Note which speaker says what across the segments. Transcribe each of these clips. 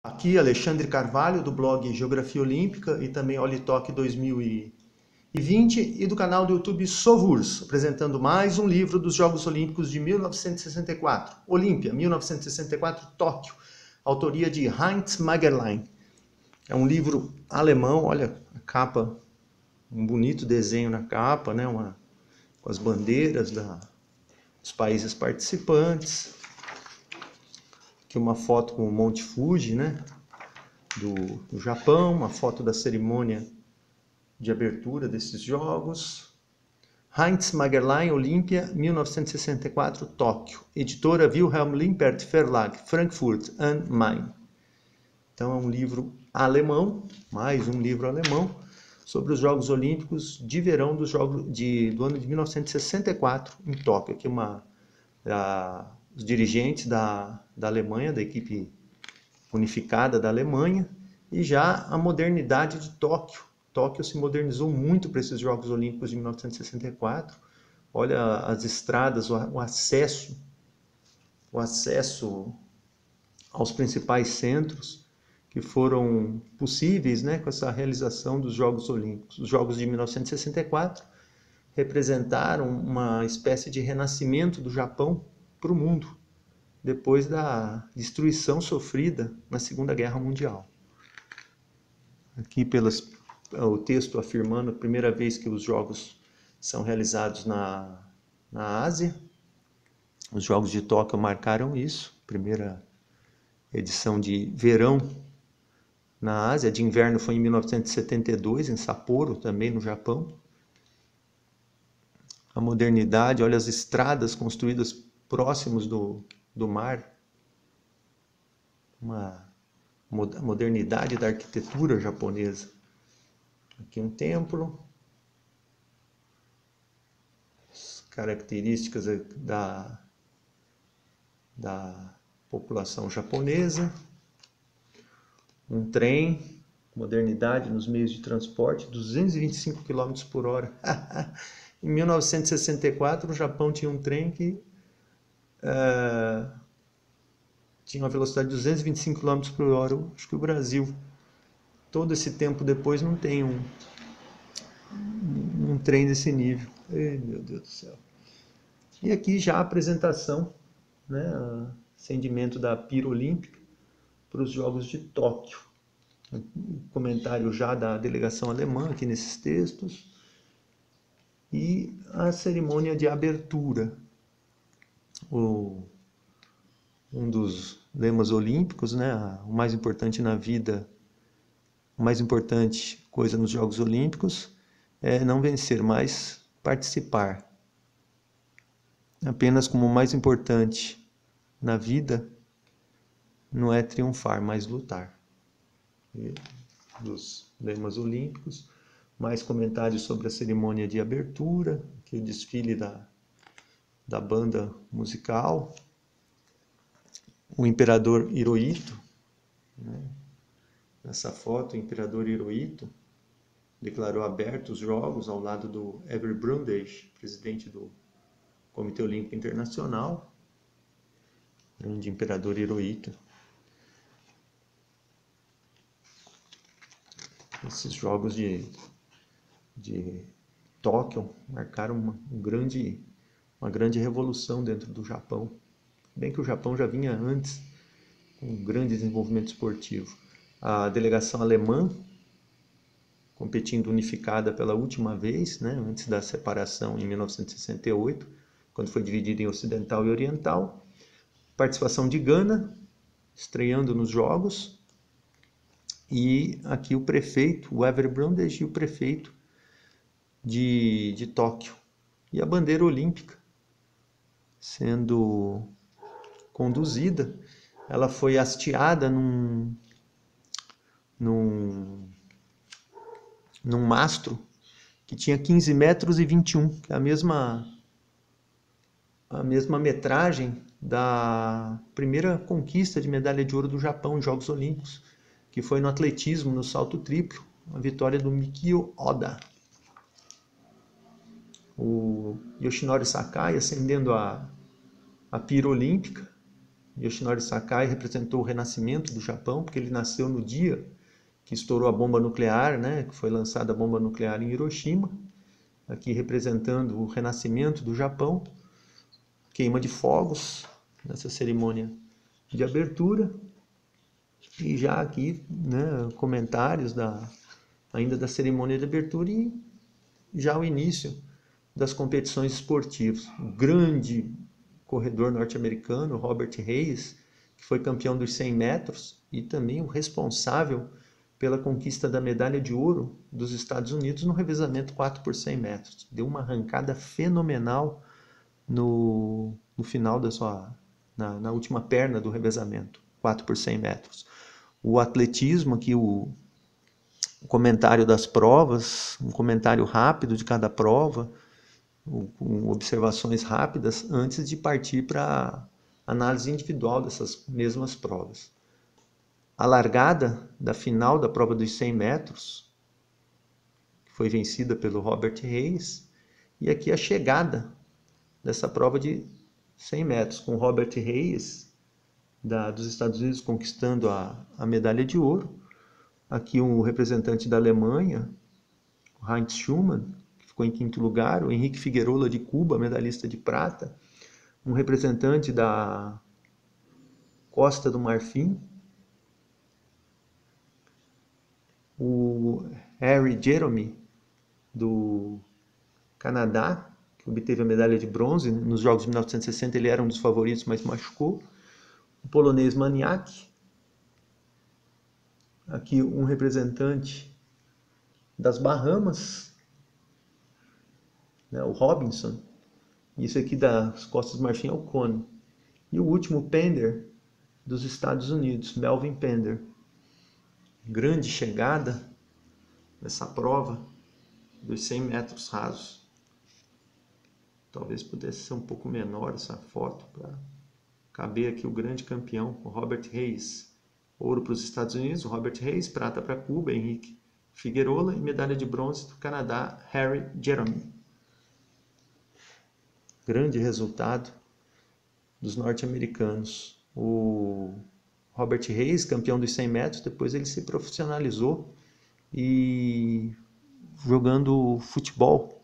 Speaker 1: Aqui Alexandre Carvalho, do blog Geografia Olímpica e também Olitok 2020 e do canal do YouTube Sovurs, apresentando mais um livro dos Jogos Olímpicos de 1964, Olímpia, 1964, Tóquio, autoria de Heinz Magerlein. É um livro alemão, olha a capa, um bonito desenho na capa, né? Com as bandeiras dos países participantes. Aqui uma foto com o Monte Fuji, né? Do Japão, uma foto da cerimônia de abertura desses jogos. Heinz Magerlein, Olímpia, 1964, Tóquio. Editora Wilhelm Limpert Verlag, Frankfurt am Main. Então é um livro alemão, mais um livro alemão, sobre os Jogos Olímpicos de verão do ano de 1964 em Tóquio. Aqui os dirigentes da Alemanha, da equipe unificada da Alemanha, e já a modernidade de Tóquio. Tóquio se modernizou muito para esses Jogos Olímpicos de 1964. Olha as estradas, o acesso aos principais centros que foram possíveis, né, com essa realização dos Jogos Olímpicos. Os Jogos de 1964 representaram uma espécie de renascimento do Japão para o mundo, depois da destruição sofrida na Segunda Guerra Mundial. Aqui o texto afirmando a primeira vez que os Jogos são realizados na Ásia. Os Jogos de Tóquio marcaram isso, primeira edição de verão na Ásia, de inverno foi em 1972, em Sapporo, também no Japão. A modernidade, olha as estradas construídas próximos do mar. A modernidade da arquitetura japonesa. Aqui um templo. As características da população japonesa. Um trem, modernidade nos meios de transporte, 225 km por hora. Em 1964, o Japão tinha um trem que tinha uma velocidade de 225 km por hora. Acho que o Brasil, todo esse tempo depois, não tem um trem desse nível. Ei, meu Deus do céu. E aqui já a apresentação, né, acendimento da pira olímpica para os Jogos de Tóquio. Comentário já da delegação alemã aqui nesses textos. E a cerimônia de abertura. Um dos lemas olímpicos, né? O mais importante na vida, a mais importante coisa nos Jogos Olímpicos é não vencer, mas participar. Apenas como o mais importante na vida não é triunfar, mas lutar. E dos lemas olímpicos, mais comentários sobre a cerimônia de abertura, que é o desfile da banda musical, o imperador Hirohito, né? Nessa foto, o imperador Hirohito declarou abertos os jogos ao lado do Avery Brundage, presidente do Comitê Olímpico Internacional, grande imperador Hirohito. Esses jogos de Tóquio marcaram uma grande revolução dentro do Japão. Bem que o Japão já vinha antes com um grande desenvolvimento esportivo. A delegação alemã, competindo unificada pela última vez, né, antes da separação em 1968, quando foi dividida em ocidental e oriental. Participação de Gana, estreando nos Jogos. E aqui o prefeito, o Avery Brundage, e o prefeito de Tóquio. E a bandeira olímpica sendo conduzida. Ela foi hasteada num mastro que tinha 15 metros e 21, que é a mesma metragem da primeira conquista de medalha de ouro do Japão em Jogos Olímpicos, que foi no atletismo, no salto triplo, a vitória do Mikio Oda. O Yoshinori Sakai acendendo a pira olímpica, Yoshinori Sakai representou o renascimento do Japão, porque ele nasceu no dia que estourou a bomba nuclear, né, que foi lançada a bomba nuclear em Hiroshima, aqui representando o renascimento do Japão, queima de fogos nessa cerimônia de abertura, e já aqui, né, comentários ainda da cerimônia de abertura e já o início das competições esportivas. O grande corredor norte-americano, Robert Hayes, que foi campeão dos 100 metros e também o responsável pela conquista da medalha de ouro dos Estados Unidos no revezamento 4 por 100 metros. Deu uma arrancada fenomenal no final da na última perna do revezamento, 4 por 100 metros. O atletismo, aqui o comentário das provas, um comentário rápido de cada prova, com observações rápidas antes de partir para a análise individual dessas mesmas provas. A largada da final da prova dos 100 metros, que foi vencida pelo Robert Hayes, e aqui a chegada dessa prova de 100 metros, com Robert Hayes dos Estados Unidos conquistando a medalha de ouro. Aqui um representante da Alemanha, Heinz Schumann, que ficou em quinto lugar, o Henrique Figueroa de Cuba, medalhista de prata, um representante da Costa do Marfim, o Harry Jerome do Canadá, que obteve a medalha de bronze nos Jogos de 1960, ele era um dos favoritos, mas machucou. O polonês Maniak, aqui um representante das Bahamas, né, o Robinson. Isso aqui das Costas do Marfim é o Cone. E o último, Pender, dos Estados Unidos, Melvin Pender. Grande chegada nessa prova dos 100 metros rasos. Talvez pudesse ser um pouco menor essa foto para caber aqui o grande campeão, o Robert Hayes. Ouro para os Estados Unidos, o Robert Hayes, prata para Cuba, Henrique Figueroa, e medalha de bronze do Canadá, Harry Jerome. Grande resultado dos norte-americanos. O Robert Hayes, campeão dos 100 metros, depois ele se profissionalizou e jogando futebol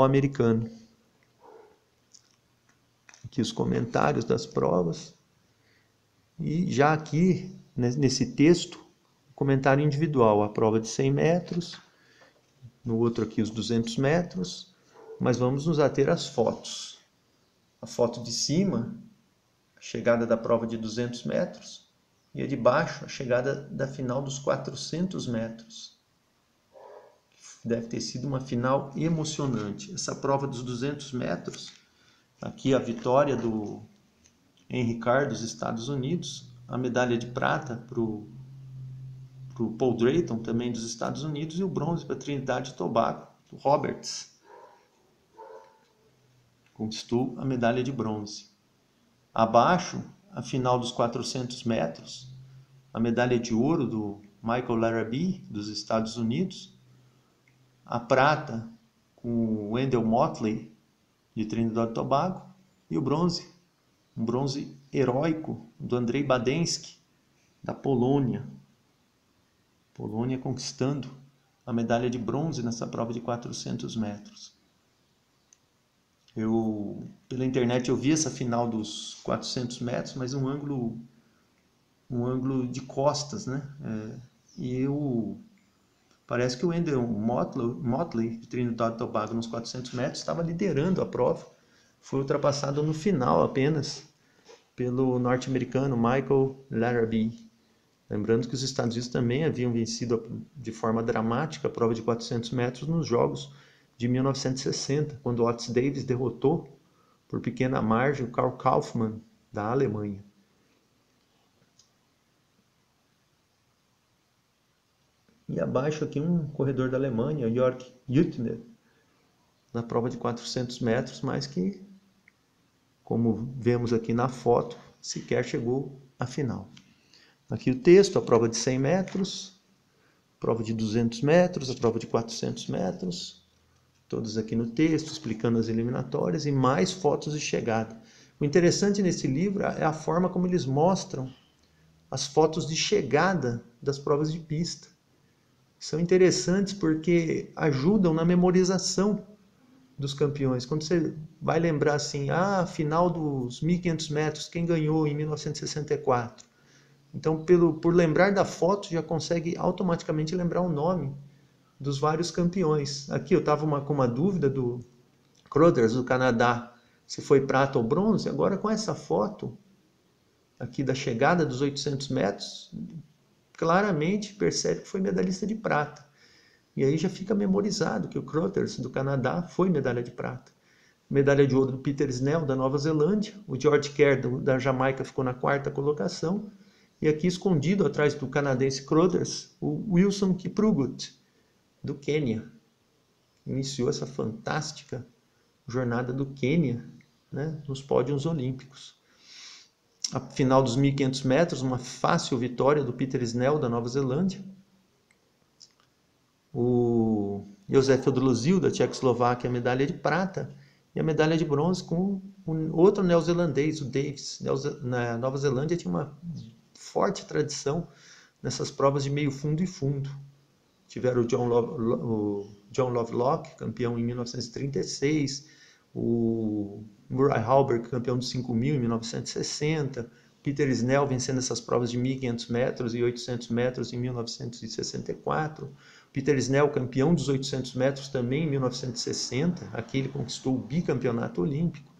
Speaker 1: americano. Aqui os comentários das provas. E já aqui, nesse texto, comentário individual, a prova de 100 metros, no outro aqui os 200 metros, mas vamos nos ater às fotos. A foto de cima, a chegada da prova de 200 metros, e a de baixo, a chegada da final dos 400 metros. Deve ter sido uma final emocionante. Essa prova dos 200 metros, aqui a vitória do Henry Carr dos Estados Unidos, a medalha de prata para o Paul Drayton, também dos Estados Unidos, e o bronze para a Trinidad e Tobago, do Roberts. Conquistou a medalha de bronze. Abaixo, a final dos 400 metros, a medalha de ouro do Michael Larrabee, dos Estados Unidos, a prata com o Wendell Motley, de Trinidad e Tobago, e o bronze, um bronze heróico do Andrzej Badensky, da Polônia. Polônia conquistando a medalha de bronze nessa prova de 400 metros. Pela internet eu vi essa final dos 400 metros, mas um ângulo de costas, né? Parece que o Wendell Motley, de Trinidad e Tobago, nos 400 metros, estava liderando a prova. Foi ultrapassado no final apenas pelo norte-americano Michael Larrabee. Lembrando que os Estados Unidos também haviam vencido de forma dramática a prova de 400 metros nos Jogos de 1960, quando Otis Davis derrotou por pequena margem o Karl Kaufmann, da Alemanha. E abaixo aqui um corredor da Alemanha, Jörg Hüttner, na prova de 400 metros, mas que, como vemos aqui na foto, sequer chegou à final. Aqui o texto, a prova de 100 metros, prova de 200 metros, a prova de 400 metros, todos aqui no texto, explicando as eliminatórias e mais fotos de chegada. O interessante nesse livro é a forma como eles mostram as fotos de chegada das provas de pista. São interessantes porque ajudam na memorização dos campeões. Quando você vai lembrar assim, final dos 1.500 metros, quem ganhou em 1964? Então, por lembrar da foto, já consegue automaticamente lembrar o nome dos vários campeões. Aqui eu estava com uma dúvida do Crothers, do Canadá, se foi prata ou bronze. Agora, com essa foto aqui da chegada dos 800 metros, claramente percebe que foi medalhista de prata. E aí já fica memorizado que o Crothers, do Canadá, foi medalha de prata. Medalha de ouro do Peter Snell, da Nova Zelândia. O George Kerr, da Jamaica, ficou na 4ª colocação. E aqui, escondido atrás do canadense Crothers, o Wilson Kiprugut, do Quênia. Iniciou essa fantástica jornada do Quênia, né, nos pódios olímpicos. A final dos 1.500 metros, uma fácil vitória do Peter Snell, da Nova Zelândia. O Josef Odlozil, da Tchecoslováquia, a medalha de prata. E a medalha de bronze com outro neozelandês, o Davis. Na Nova Zelândia tinha uma forte tradição nessas provas de meio fundo e fundo. Tiveram o John Lovelock, campeão em 1936, o Murray Halberg, campeão dos 5.000 em 1960, Peter Snell vencendo essas provas de 1.500 metros e 800 metros em 1964, Peter Snell, campeão dos 800 metros também em 1960, aqui ele conquistou o bicampeonato olímpico.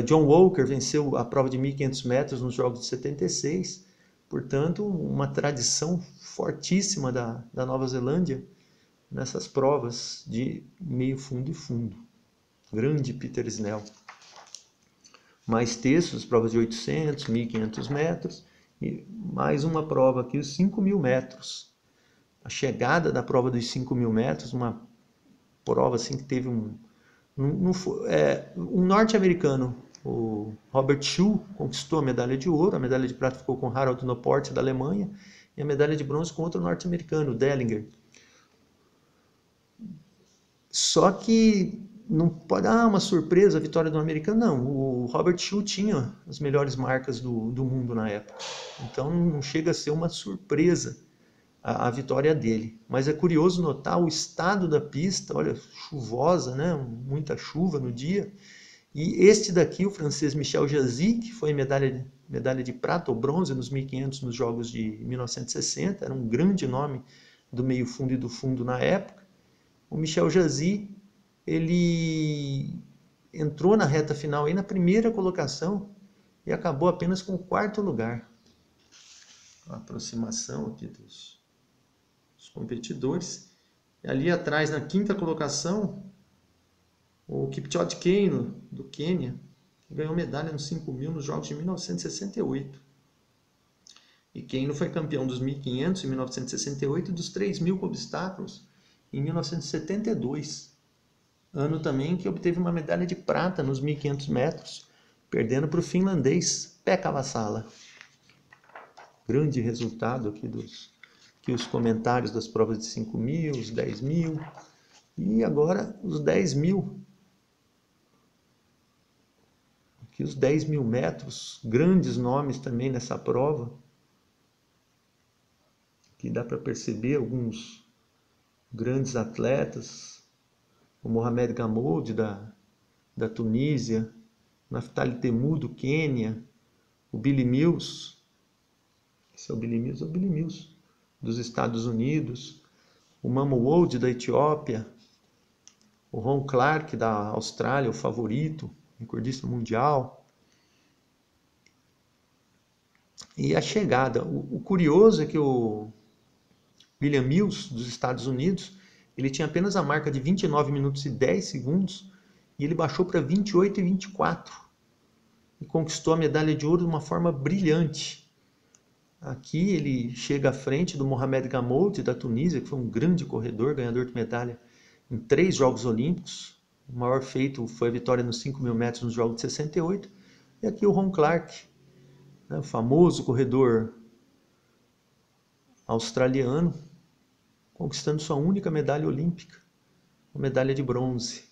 Speaker 1: John Walker venceu a prova de 1.500 metros nos Jogos de 76, portanto, uma tradição fortíssima da Nova Zelândia nessas provas de meio fundo e fundo. Grande Peter Snell. Mais textos, provas de 800, 1.500 metros e mais uma prova aqui, os 5.000 metros. A chegada da prova dos 5.000 metros, uma prova assim que teve um norte-americano, o Robert Schuh, conquistou a medalha de ouro, a medalha de prata ficou com Harald Noport, da Alemanha, e a medalha de bronze com outro norte-americano, o Dellinger. Só que não pode dar uma surpresa a vitória do americano, não. O Robert Schuh tinha as melhores marcas do mundo na época, então não chega a ser uma surpresa a vitória dele. Mas é curioso notar o estado da pista, olha, chuvosa, né? Muita chuva no dia. E este daqui, o francês Michel Jazzy, que foi medalha de prata ou bronze nos 1.500 nos Jogos de 1960, era um grande nome do meio fundo e do fundo na época. O Michel Jazzy, ele entrou na reta final aí na primeira colocação e acabou apenas com o 4º lugar. A aproximação aqui dos competidores. E ali atrás, na 5ª colocação, o Kipchoge Keino, do Quênia, que ganhou medalha nos 5.000 nos Jogos de 1968. E Keino foi campeão dos 1.500 em 1968 e dos 3.000 com obstáculos em 1972. Ano também que obteve uma medalha de prata nos 1.500 metros, perdendo para o finlandês Pekka Vasala. Grande resultado aqui os comentários das provas de 5.000, os 10.000 e agora os 10.000. Aqui os 10.000 metros, grandes nomes também nessa prova. Aqui dá para perceber alguns grandes atletas, o Mohamed Gamoud da Tunísia, Naftali Temu do Quênia, o Billy Mills, esse é o Billy Mills, dos Estados Unidos, o Mamo Wolde da Etiópia, o Ron Clarke da Austrália, o favorito, recordista mundial. E a chegada, o curioso é que o William Mills, dos Estados Unidos, ele tinha apenas a marca de 29 minutos e 10 segundos e ele baixou para 28 e 24 e conquistou a medalha de ouro de uma forma brilhante. Aqui ele chega à frente do Mohamed Gamoud, da Tunísia, que foi um grande corredor, ganhador de medalha em 3 Jogos Olímpicos. O maior feito foi a vitória nos 5.000 metros nos Jogos de 68. E aqui o Ron Clarke, né, o famoso corredor australiano, conquistando sua única medalha olímpica, uma medalha de bronze.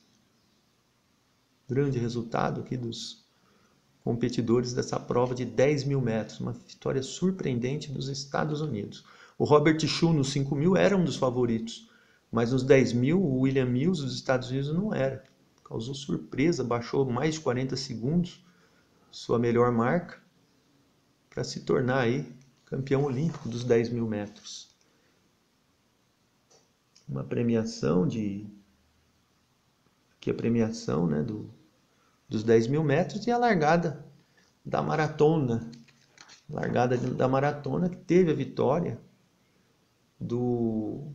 Speaker 1: Grande resultado aqui dos competidores dessa prova de 10 mil metros, uma vitória surpreendente dos Estados Unidos. O Robert Schuh nos 5 mil era um dos favoritos, mas nos 10 mil o William Mills dos Estados Unidos não era. Causou surpresa, baixou mais de 40 segundos, sua melhor marca, para se tornar aí campeão olímpico dos 10 mil metros. Uma premiação aqui a premiação, né, dos 10 mil metros e a largada da maratona. Largada da maratona que teve a vitória do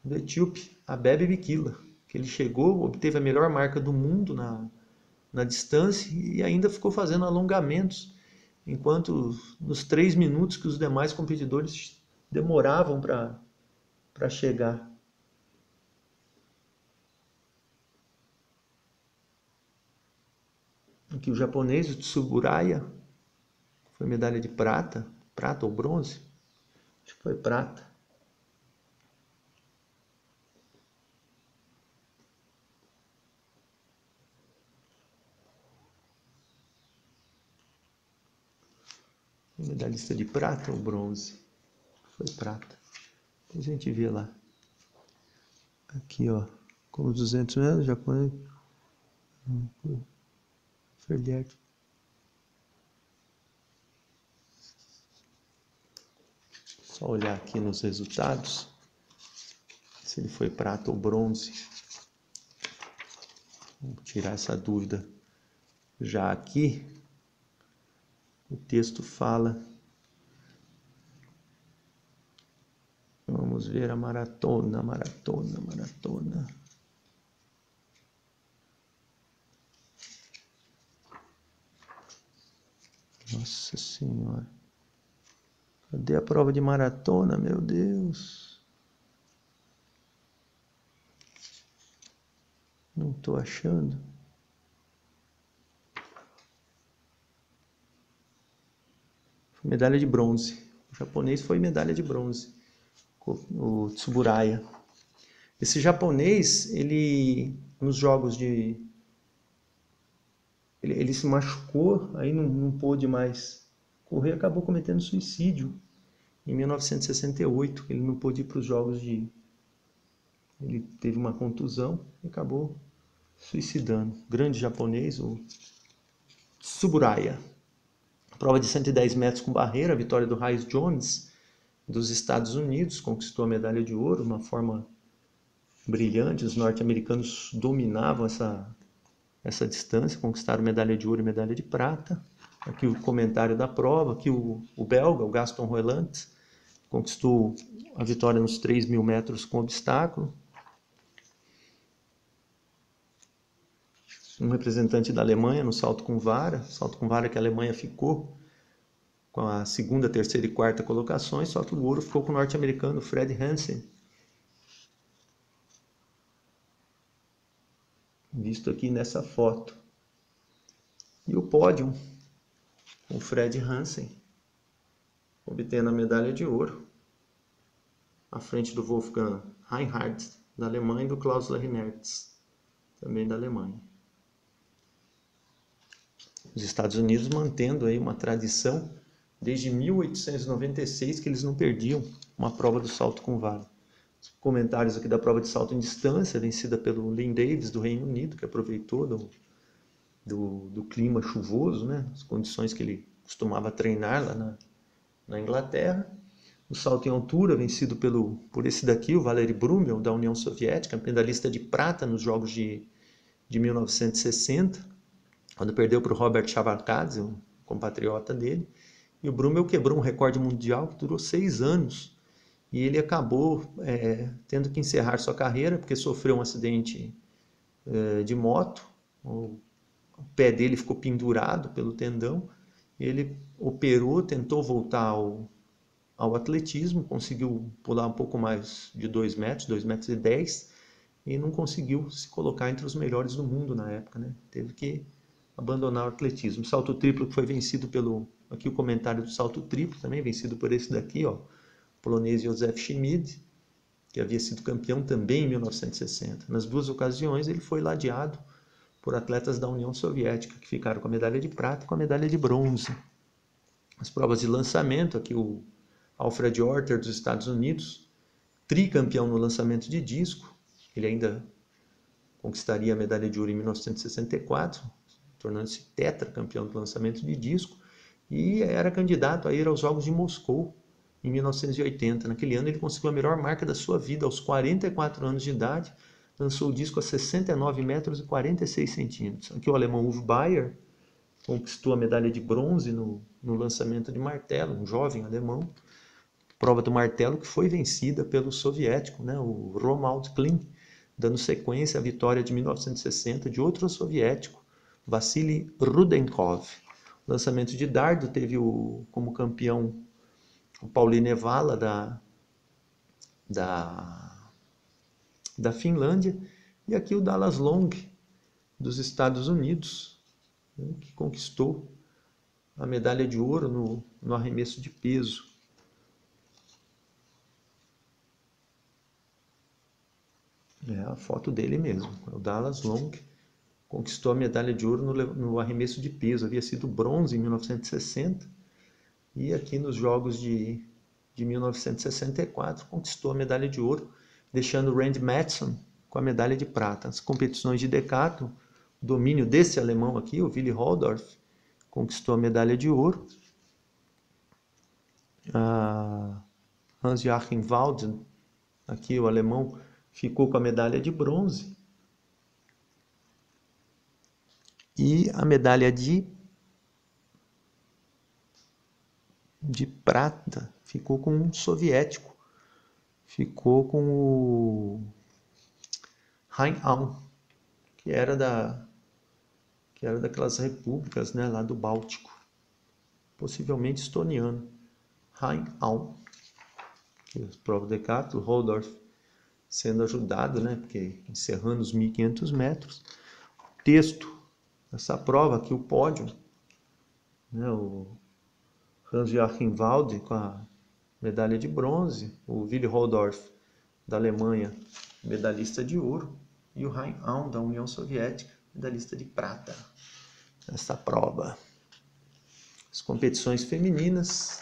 Speaker 1: etíope Abebe Bikila, que ele chegou, obteve a melhor marca do mundo na distância e ainda ficou fazendo alongamentos, enquanto nos 3 minutos que os demais competidores demoravam para chegar. Aqui o japonês, o Tsuburaya, foi medalha de prata ou bronze, acho que foi prata. Medalhista de prata ou bronze? Foi prata. Depois a gente vê lá. Aqui, ó, com os 200 metros, japonês. Ferlier. Só olhar aqui nos resultados, se ele foi prata ou bronze. Vamos tirar essa dúvida já aqui. O texto fala. Vamos ver a maratona. Nossa Senhora. Cadê a prova de maratona, meu Deus? Não estou achando. Medalha de bronze. O japonês foi medalha de bronze. O Tsuburaya. Esse japonês, ele nos jogos de... Ele se machucou, aí não pôde mais correr, acabou cometendo suicídio em 1968. Ele não pôde ir para os jogos de... Ele teve uma contusão e acabou suicidando. Grande japonês, o Tsuburaya. Prova de 110 metros com barreira, a vitória do Rhys Jones, dos Estados Unidos, conquistou a medalha de ouro, uma forma brilhante. Os norte-americanos dominavam essa distância, conquistaram medalha de ouro e medalha de prata. Aqui o comentário da prova, aqui o belga, o Gaston Roelant, conquistou a vitória nos 3 mil metros com obstáculo. Um representante da Alemanha no salto com vara que a Alemanha ficou com a segunda, terceira e quarta colocações, só que o ouro ficou com o norte-americano Fred Hansen, visto aqui nessa foto. E o pódio, com o Fred Hansen, obtendo a medalha de ouro, à frente do Wolfgang Reinhardt, da Alemanha, e do Klaus Lehnertz, também da Alemanha. Os Estados Unidos mantendo aí uma tradição desde 1896 que eles não perdiam uma prova do salto com vara. Os comentários aqui da prova de salto em distância, vencida pelo Lynn Davis do Reino Unido, que aproveitou do clima chuvoso, né, as condições que ele costumava treinar lá na Inglaterra. O salto em altura, vencido por esse daqui, o Valery Brumel, da União Soviética, medalhista de prata nos Jogos de 1960, quando perdeu para o Robert Chavalkadze, um compatriota dele. E o Brumel quebrou um recorde mundial que durou 6 anos. E ele acabou tendo que encerrar sua carreira, porque sofreu um acidente de moto. O pé dele ficou pendurado pelo tendão. Ele operou, tentou voltar ao atletismo, conseguiu pular um pouco mais de 2 metros, 2,10 metros, e não conseguiu se colocar entre os melhores do mundo na época, né? Teve que abandonar o atletismo. O salto triplo que foi vencido aqui o comentário do salto triplo, também vencido por esse daqui, ó, o polonês Józef Schmid, que havia sido campeão também em 1960. Nas duas ocasiões ele foi ladeado por atletas da União Soviética, que ficaram com a medalha de prata e com a medalha de bronze. As provas de lançamento, aqui o Alfred Orter dos Estados Unidos, tricampeão no lançamento de disco, ele ainda conquistaria a medalha de ouro em 1964, tornando-se tetracampeão do lançamento de disco, e era candidato a ir aos Jogos de Moscou em 1980. Naquele ano ele conseguiu a melhor marca da sua vida, aos 44 anos de idade, lançou o disco a 69 metros e 46 centímetros. Aqui o alemão Uwe Bayer conquistou a medalha de bronze no lançamento de martelo, um jovem alemão. Prova do martelo que foi vencida pelo soviético, né, o Romuald Klein, dando sequência à vitória de 1960 de outro soviético, Vassily Rudenkov. O lançamento de dardo teve como campeão o Pauli Nevala da Finlândia, e aqui o Dallas Long dos Estados Unidos, né, que conquistou a medalha de ouro no arremesso de peso. É a foto dele mesmo, o Dallas Long conquistou a medalha de ouro no arremesso de peso, havia sido bronze em 1960, e aqui nos Jogos de 1964 conquistou a medalha de ouro, deixando Randy Matheson com a medalha de prata. As competições de decathlon, o domínio desse alemão aqui, o Willi Holdorf, conquistou a medalha de ouro. Hans-Joachim Walden, aqui o alemão, ficou com a medalha de bronze. E a medalha de prata ficou com um soviético. Ficou com o Hein Aum, que era daquelas repúblicas, né, lá do Báltico. Possivelmente estoniano. Hein Aum. Prova de decathlon, Holdorf sendo ajudado, né, porque encerrando os 1.500 metros. Texto dessa prova aqui, o pódio, né, o Hans-Joachim Walde com a medalha de bronze, o Willi Holdorf da Alemanha, medalhista de ouro, e o Hein Aum da União Soviética, medalhista de prata nessa prova. As competições femininas,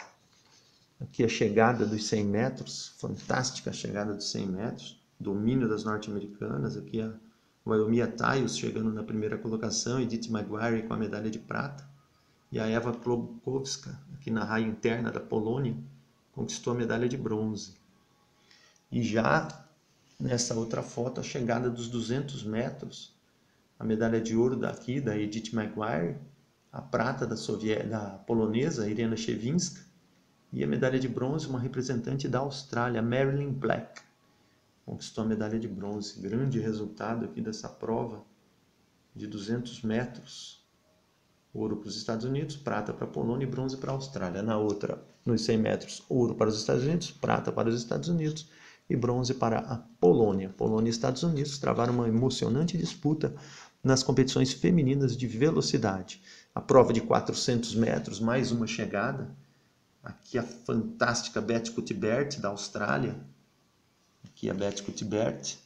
Speaker 1: aqui a chegada dos 100 metros, fantástica chegada dos 100 metros, domínio das norte-americanas, aqui a Wyomia Taius chegando na primeira colocação, Edith Maguire com a medalha de prata, e a Eva Klobkowska, aqui na raia interna da Polônia, conquistou a medalha de bronze. E já nessa outra foto, a chegada dos 200 metros, a medalha de ouro daqui, da Edith Maguire, a prata da polonesa, Irena Shevchinska, e a medalha de bronze, uma representante da Austrália, Marilyn Black, conquistou a medalha de bronze. Grande resultado aqui dessa prova de 200 metros. Ouro para os Estados Unidos, prata para a Polônia e bronze para a Austrália. Na outra, nos 100 metros, ouro para os Estados Unidos, prata para os Estados Unidos e bronze para a Polônia. Polônia e Estados Unidos travaram uma emocionante disputa nas competições femininas de velocidade. A prova de 400 metros, mais uma chegada. Aqui a fantástica Beth Cuthbert, da Austrália. Aqui a Beth Cuthbert.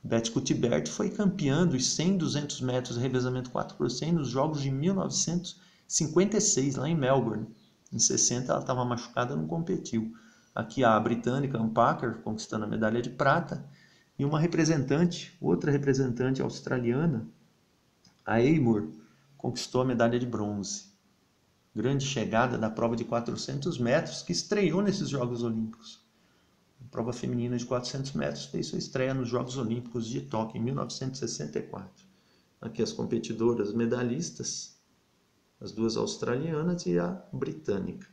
Speaker 1: Beth Cuthbert foi campeã dos 100, 200 metros de revezamento 4x100 nos Jogos de 1956, lá em Melbourne. Em 60 ela estava machucada, não competiu. Aqui a britânica Ann Packer conquistando a medalha de prata. E uma representante, outra representante australiana, a Amour, conquistou a medalha de bronze. Grande chegada da prova de 400 metros que estreou nesses Jogos Olímpicos. A prova feminina de 400 metros fez sua estreia nos Jogos Olímpicos de Tóquio, em 1964. Aqui as competidoras medalhistas, as duas australianas e a britânica.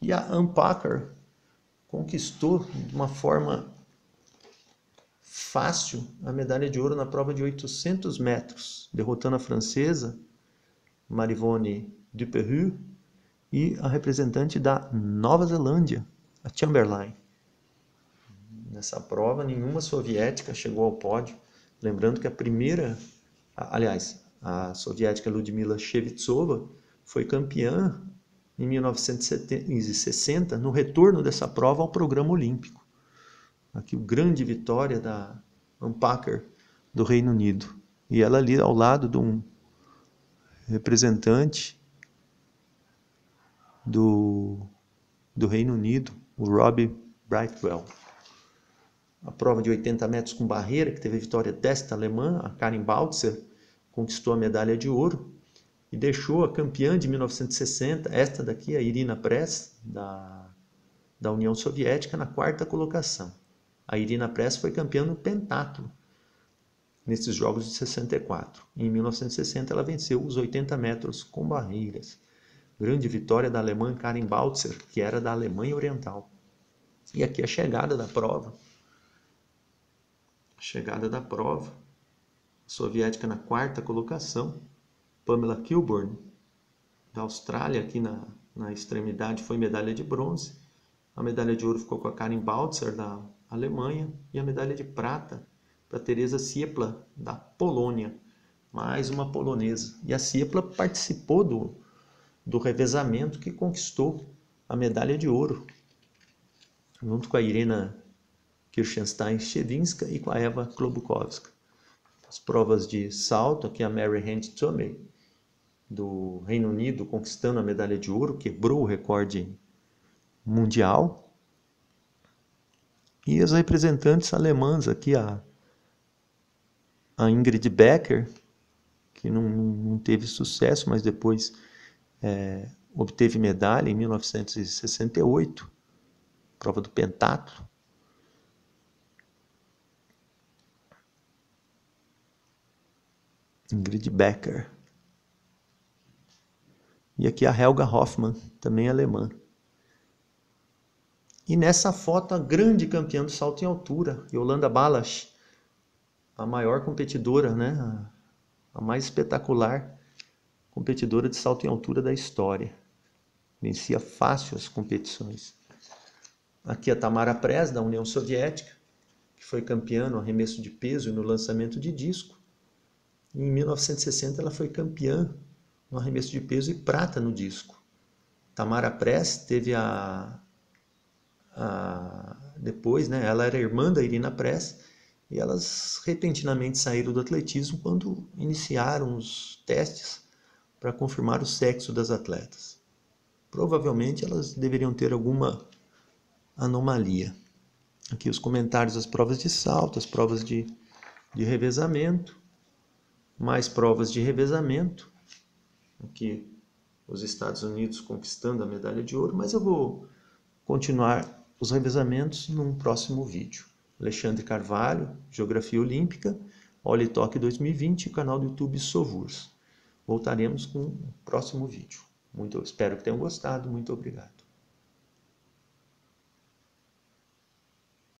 Speaker 1: E a Ann Packer conquistou de uma forma fácil a medalha de ouro na prova de 800 metros, derrotando a francesa Marivonne Duperreux e a representante da Nova Zelândia, a Chamberlain. Nessa prova, nenhuma soviética chegou ao pódio. Lembrando que a soviética Ludmila Shevtsova foi campeã em 1960, no retorno dessa prova ao programa olímpico. Aqui, a grande vitória da Ann Packer do Reino Unido. E ela ali ao lado de um representante do Reino Unido, o Robbie Brightwell. A prova de 80 metros com barreira, que teve a vitória desta alemã, a Karin Baltzer, conquistou a medalha de ouro e deixou a campeã de 1960, esta daqui, a Irina Press, da União Soviética, na 4ª colocação. A Irina Press foi campeã no pentatlo nesses Jogos de 64. Em 1960 ela venceu os 80 metros com barreiras. Grande vitória da alemã Karin Baltzer, que era da Alemanha Oriental. E aqui a chegada da prova. Soviética na 4ª colocação. Pamela Kilburn, da Austrália, aqui na extremidade, foi medalha de bronze. A medalha de ouro ficou com a Karin Baltzer, da Alemanha. E a medalha de prata para Teresa Siepla, da Polônia. Mais uma polonesa. E a Siepla participou do revezamento que conquistou a medalha de ouro, junto com a Irina Kirchenstein-Shevchinska e com a Eva Klobukowska. As provas de salto, aqui a Mary Hand Tumey, do Reino Unido, conquistando a medalha de ouro, quebrou o recorde mundial. E as representantes alemãs, aqui a Ingrid Becker, que não teve sucesso, mas depois obteve medalha em 1968, prova do pentatlo. Ingrid Becker. E aqui a Helga Hoffmann, também alemã. E nessa foto a grande campeã do salto em altura, Yolanda Balasch, a maior competidora, né? A mais espetacular competidora de salto em altura da história. Vencia fácil as competições. Aqui a Tamara Press, da União Soviética, que foi campeã no arremesso de peso e no lançamento de disco. E em 1960 ela foi campeã no arremesso de peso e prata no disco. Tamara Press teve depois, né, ela era irmã da Irina Press, e elas repentinamente saíram do atletismo quando iniciaram os testes para confirmar o sexo das atletas. Provavelmente elas deveriam ter alguma anomalia. Aqui os comentários das provas de salto, as provas de revezamento, mais provas de revezamento. Aqui os Estados Unidos conquistando a medalha de ouro, mas eu vou continuar os revezamentos num próximo vídeo. Alexandre Carvalho, Geografia Olímpica, Olitoque 2020 e canal do YouTube Sovurs. Voltaremos com o próximo vídeo. Espero que tenham gostado. Muito obrigado.